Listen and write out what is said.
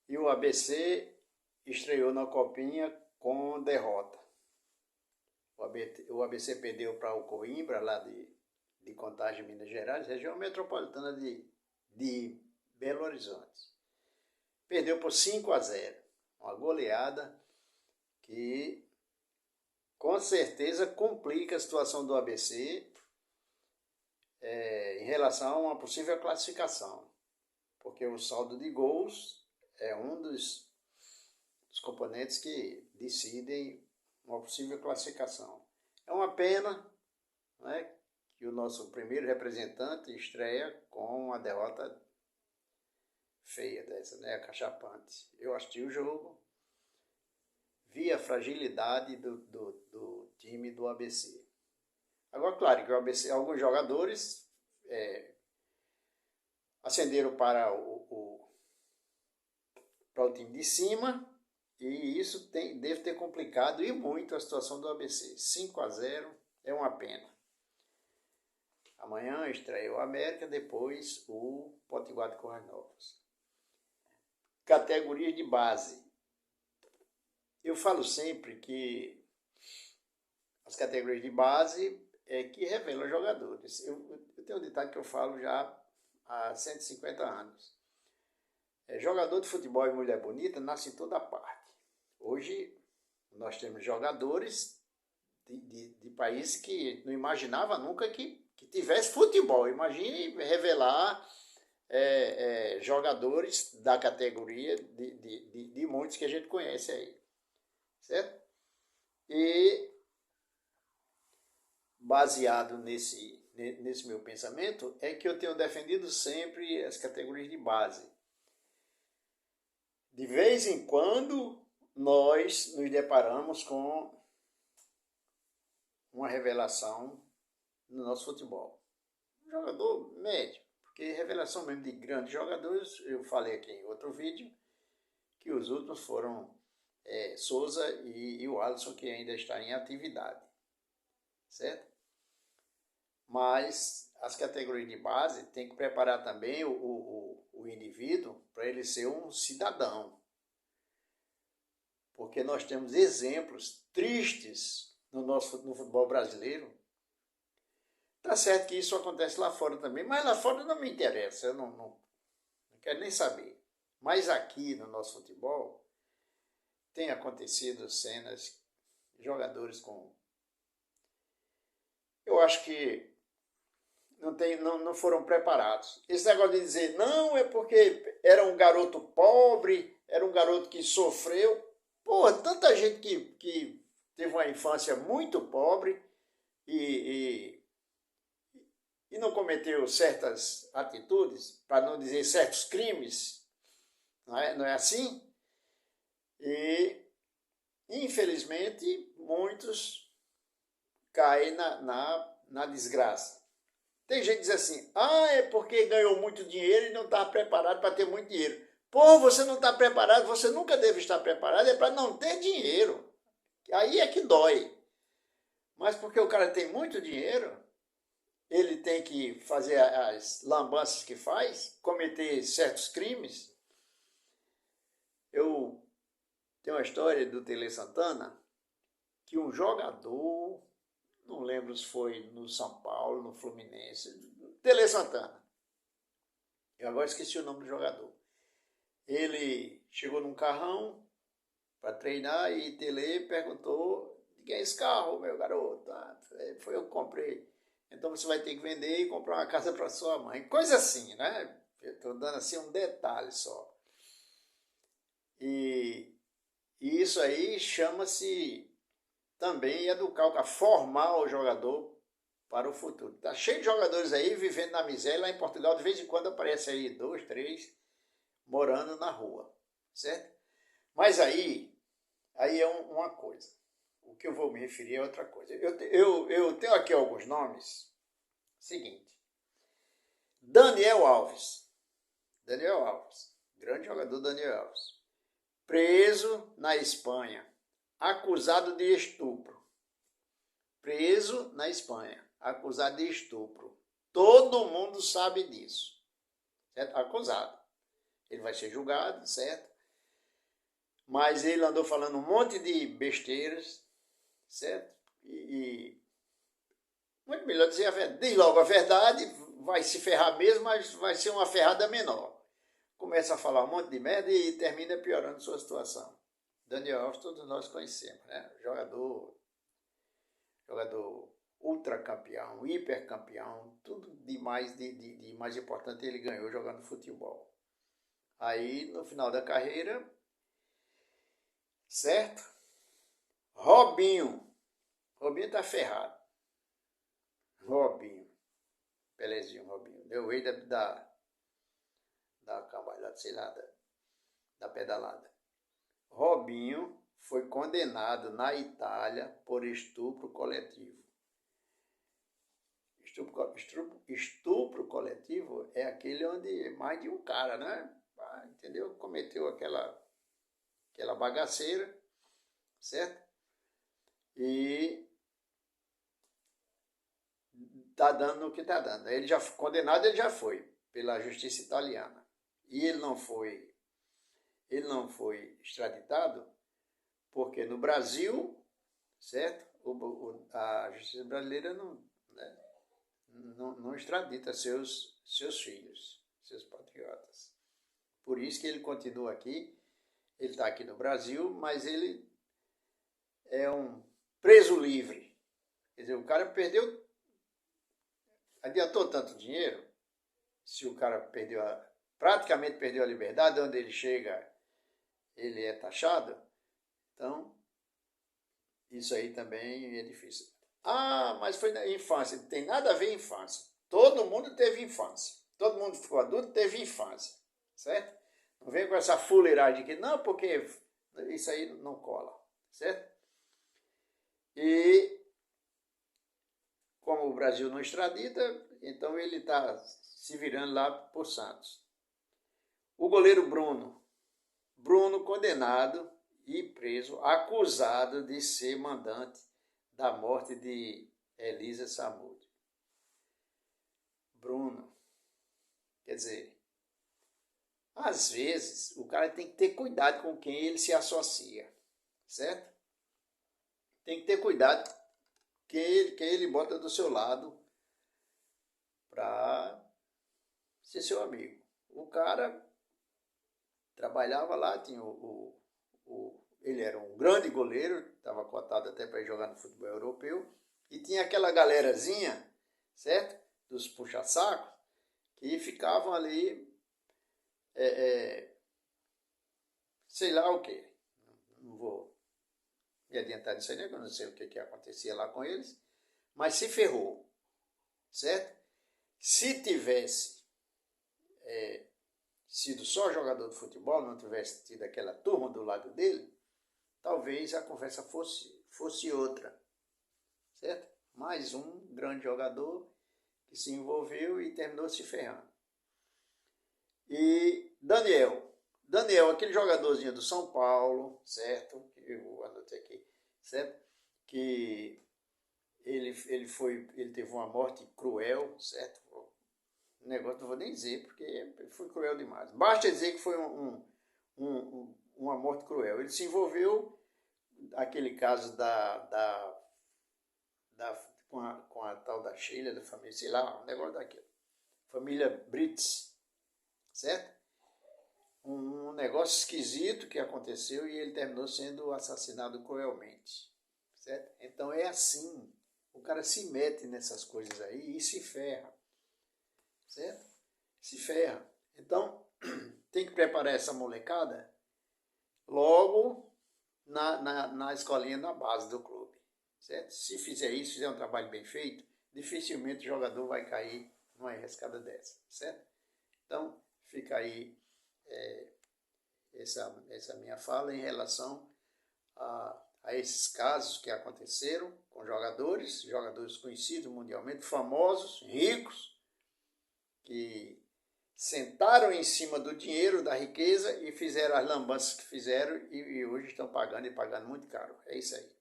E o ABC estreou na Copinha com derrota. O ABC perdeu para o Coimbra, lá de Contagem, Minas Gerais, região metropolitana de Belo Horizonte. Perdeu por 5-0. Uma goleada que com certeza complica a situação do ABC em relação a uma possível classificação. Porque o saldo de gols é um dos componentes que decidem uma possível classificação. É uma pena, né, que o nosso primeiro representante estreia com uma derrota feia dessa, né, acachapante. Eu assisti o jogo, vi a fragilidade do time do ABC. Agora, claro que o ABC, alguns jogadores ascenderam para o time de cima, e isso deve ter complicado e muito a situação do ABC. 5-0 é uma pena. Amanhã estreia o América, depois o Potiguar de Correios Novos. Categorias de base. Eu falo sempre que as categorias de base é que revelam jogadores. Eu tenho um ditado que eu falo já há 150 anos. Jogador de futebol e mulher bonita nasce em toda parte. Hoje nós temos jogadores de países que não imaginava nunca que tivesse futebol. Imagine revelar jogadores da categoria de muitos que a gente conhece aí. Certo? E baseado nesse meu pensamento é que eu tenho defendido sempre as categorias de base. De vez em quando nós nos deparamos com uma revelação no nosso futebol. Um jogador médio, porque revelação mesmo de grandes jogadores, eu falei aqui em outro vídeo, que os últimos foram Souza e o Alisson, que ainda está em atividade, certo? Mas as categorias de base tem que preparar também o indivíduo para ele ser um cidadão. Porque nós temos exemplos tristes no futebol brasileiro. Tá certo que isso acontece lá fora também, mas lá fora não me interessa, eu não quero nem saber. Mas aqui no nosso futebol tem acontecido cenas, jogadores com... Eu acho que não foram preparados. Esse negócio de dizer, não, é porque era um garoto pobre, era um garoto que sofreu. Pô, tanta gente que teve uma infância muito pobre e não cometeu certas atitudes, para não dizer certos crimes, não é assim? E, infelizmente, muitos caem na desgraça. Tem gente que diz assim, é porque ganhou muito dinheiro e não estava preparado para ter muito dinheiro. Pô, você não está preparado, você nunca deve estar preparado, é para não ter dinheiro. Aí é que dói. Mas porque o cara tem muito dinheiro, ele tem que fazer as lambanças que faz, cometer certos crimes. Eu tenho uma história do Tele Santana, que um jogador, não lembro se foi no São Paulo, no Fluminense, Tele Santana. Eu agora esqueci o nome do jogador. Ele chegou num carrão para treinar e Tele perguntou, de quem é esse carro, meu garoto? Foi eu que comprei. Então você vai ter que vender e comprar uma casa para sua mãe. Coisa assim, né? Eu estou dando assim um detalhe só. E isso aí chama-se também educar, formar o jogador para o futuro. Tá cheio de jogadores aí vivendo na miséria. Lá em Portugal, de vez em quando aparece aí 2, 3 morando na rua, certo? Mas aí é uma coisa. O que eu vou me referir é outra coisa. Eu tenho aqui alguns nomes. Seguinte. Daniel Alves, grande jogador Daniel Alves, preso na Espanha, acusado de estupro. Preso na Espanha, acusado de estupro. Todo mundo sabe disso, certo? Acusado. Ele vai ser julgado, certo? mas ele andou falando um monte de besteiras, certo? E muito melhor dizer a verdade. Diz logo a verdade, vai se ferrar mesmo, mas vai ser uma ferrada menor. Começa a falar um monte de merda e termina piorando sua situação. Daniel Alves todos nós conhecemos, né? Jogador ultracampeão, hipercampeão, tudo de mais importante ele ganhou jogando futebol. Aí, no final da carreira, certo? Robinho tá ferrado. Pelezinho, Robinho. Deu rei da cambalhada, sei lá, da pedalada. Robinho foi condenado na Itália por estupro coletivo. Estupro coletivo é aquele onde mais de um cara, né? Entendeu? Cometeu aquela bagaceira, certo? E tá dando o que tá dando. Ele já condenado, ele já foi pela justiça italiana. E ele não foi extraditado porque no Brasil, certo? A justiça brasileira não extradita seus filhos, seus patriotas. Por isso que ele continua aqui. Ele está aqui no Brasil, mas ele é um preso livre. Quer dizer, o cara adiantou tanto dinheiro, se o cara praticamente perdeu a liberdade, onde ele chega, ele é taxado, então isso aí também é difícil. Mas foi na infância. Não tem nada a ver com infância. Todo mundo teve infância. Todo mundo ficou adulto, teve infância. Certo? Não vem com essa fuleiragem aqui, não, porque isso aí não cola. Certo? E como o Brasil não extradita, então ele está se virando lá por Santos. O goleiro Bruno condenado e preso, acusado de ser mandante da morte de Elisa Samúdio. Bruno, quer dizer, às vezes o cara tem que ter cuidado com quem ele se associa, certo? Tem que ter cuidado quem ele bota do seu lado para ser seu amigo. O cara trabalhava lá, tinha ele era um grande goleiro, estava cotado até para ir jogar no futebol europeu, e tinha aquela galerazinha, certo? Dos puxa-sacos, que ficavam ali, sei lá o que. Não vou me adiantar nisso aí, né? Eu não sei o que acontecia lá com eles, mas se ferrou, certo? Se tivesse sido só jogador de futebol, não tivesse tido aquela turma do lado dele, talvez a conversa fosse outra, certo? Mais um grande jogador que se envolveu e terminou se ferrando. E Daniel, aquele jogadorzinho do São Paulo, certo? Eu anotei aqui, certo? Que ele teve uma morte cruel, certo? O negócio não vou nem dizer, porque foi cruel demais. Basta dizer que foi uma morte cruel. Ele se envolveu aquele caso com a tal da Sheila, da família, sei lá, um negócio daquilo. Família Brits, certo? Um negócio esquisito que aconteceu e ele terminou sendo assassinado cruelmente, certo? Então é assim, o cara se mete nessas coisas aí e se ferra, certo? Se ferra. Então tem que preparar essa molecada logo na escolinha, na base do clube, certo? Se fizer isso, fizer um trabalho bem feito, dificilmente o jogador vai cair numa enrascada dessa, certo? Então fica aí essa minha fala em relação a esses casos que aconteceram com jogadores conhecidos mundialmente, famosos, ricos, que sentaram em cima do dinheiro, da riqueza e fizeram as lambanças que fizeram e hoje estão pagando muito caro. É isso aí.